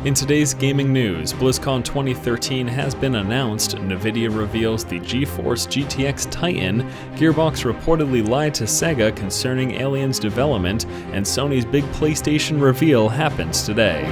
In today's gaming news, Blizzcon 2013 has been announced, Nvidia reveals the GeForce GTX Titan, Gearbox reportedly lied to Sega concerning Aliens development, and Sony's big PlayStation reveal happens today.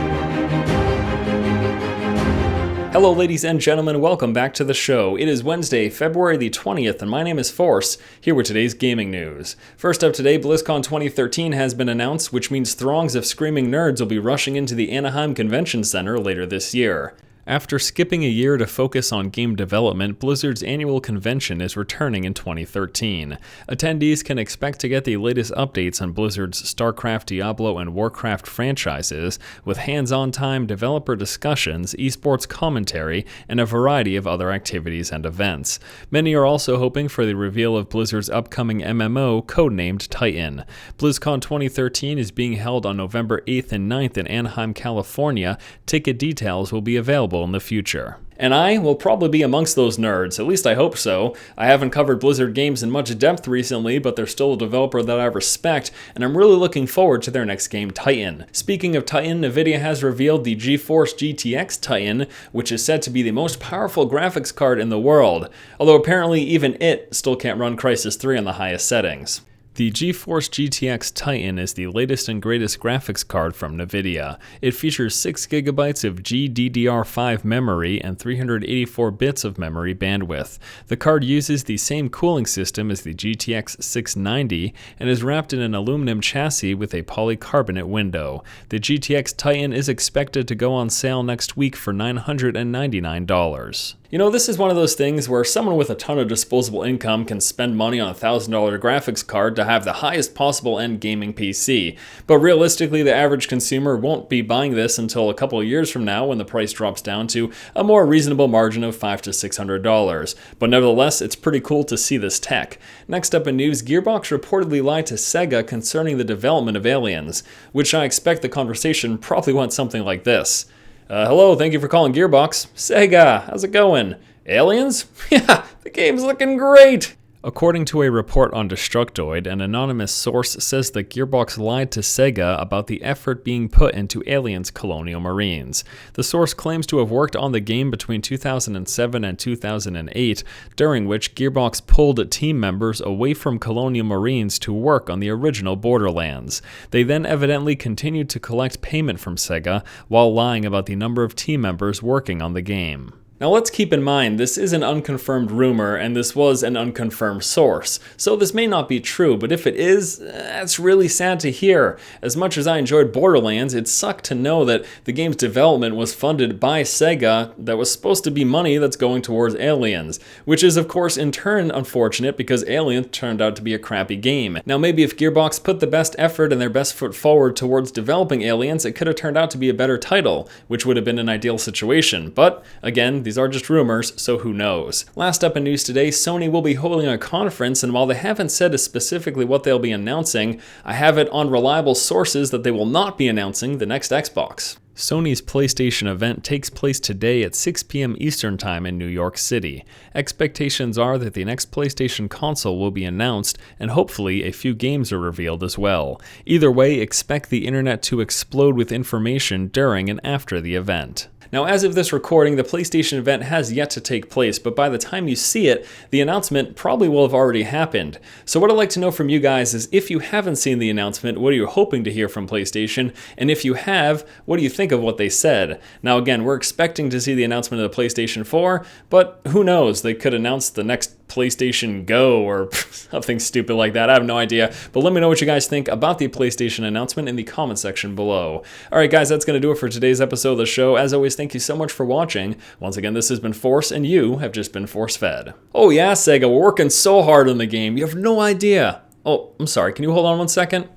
Hello ladies and gentlemen, welcome back to the show. It is Wednesday, February the 20th, and my name is Force, here with today's gaming news. First up today, BlizzCon 2013 has been announced, which means throngs of screaming nerds will be rushing into the Anaheim Convention Center later this year. After skipping a year to focus on game development, Blizzard's annual convention is returning in 2013. Attendees can expect to get the latest updates on Blizzard's StarCraft, Diablo, and Warcraft franchises, with hands-on time, developer discussions, esports commentary, and a variety of other activities and events. Many are also hoping for the reveal of Blizzard's upcoming MMO, codenamed Titan. BlizzCon 2013 is being held on November 8th and 9th in Anaheim, California. Ticket details will be available in the future. And I will probably be amongst those nerds, at least I hope so. I haven't covered Blizzard games in much depth recently, but they're still a developer that I respect, and I'm really looking forward to their next game, Titan. Speaking of Titan, Nvidia has revealed the GeForce GTX Titan, which is said to be the most powerful graphics card in the world, although apparently even it still can't run Crysis 3 on the highest settings. The GeForce GTX Titan is the latest and greatest graphics card from Nvidia. It features 6GB of GDDR5 memory and 384 bits of memory bandwidth. The card uses the same cooling system as the GTX 690 and is wrapped in an aluminum chassis with a polycarbonate window. The GTX Titan is expected to go on sale next week for $999. You know, this is one of those things where someone with a ton of disposable income can spend money on a $1,000 graphics card to have the highest possible end gaming PC. But realistically, the average consumer won't be buying this until a couple of years from now when the price drops down to a more reasonable margin of $500 to $600. But nevertheless, it's pretty cool to see this tech. Next up in news, Gearbox reportedly lied to Sega concerning the development of Aliens, which I expect the conversation probably went something like this. Hello, thank you for calling Gearbox. Sega, how's it going? Aliens? Yeah, the game's looking great! According to a report on Destructoid, an anonymous source says that Gearbox lied to Sega about the effort being put into Aliens Colonial Marines. The source claims to have worked on the game between 2007 and 2008, during which Gearbox pulled team members away from Colonial Marines to work on the original Borderlands. They then evidently continued to collect payment from Sega while lying about the number of team members working on the game. Now let's keep in mind, this is an unconfirmed rumor and this was an unconfirmed source, so this may not be true, but if it is, that's really sad to hear. As much as I enjoyed Borderlands, it sucked to know that the game's development was funded by Sega that was supposed to be money that's going towards Aliens, which is of course in turn unfortunate because Aliens turned out to be a crappy game. Now maybe if Gearbox put the best effort and their best foot forward towards developing Aliens, it could have turned out to be a better title, which would have been an ideal situation, but again, these are just rumors, so who knows. Last up in news today, Sony will be holding a conference, and while they haven't said specifically what they'll be announcing, I have it on reliable sources that they will not be announcing the next Xbox. Sony's PlayStation event takes place today at 6 p.m. Eastern Time in New York City. Expectations are that the next PlayStation console will be announced, and hopefully a few games are revealed as well. Either way, expect the internet to explode with information during and after the event. Now, as of this recording, the PlayStation event has yet to take place, but by the time you see it, the announcement probably will have already happened. So what I'd like to know from you guys is if you haven't seen the announcement, what are you hoping to hear from PlayStation? And if you have, what do you think of what they said? Now again, we're expecting to see the announcement of the PlayStation 4, but who knows, they could announce the next PlayStation Go or something stupid like that. I have no idea, but let me know what you guys think about the PlayStation announcement in the comment section below. Alright guys, that's going to do it for today's episode of the show. As always, thank you so much for watching. Once again, this has been Force, and you have just been force-fed. Oh yeah, Sega, we're working so hard on the game, you have no idea. Oh, I'm sorry, can you hold on one second?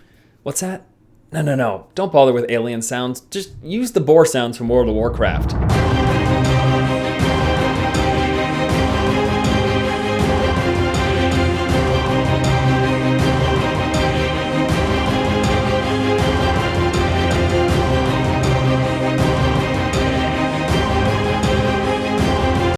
What's that? No, don't bother with alien sounds, just use the boar sounds from World of Warcraft.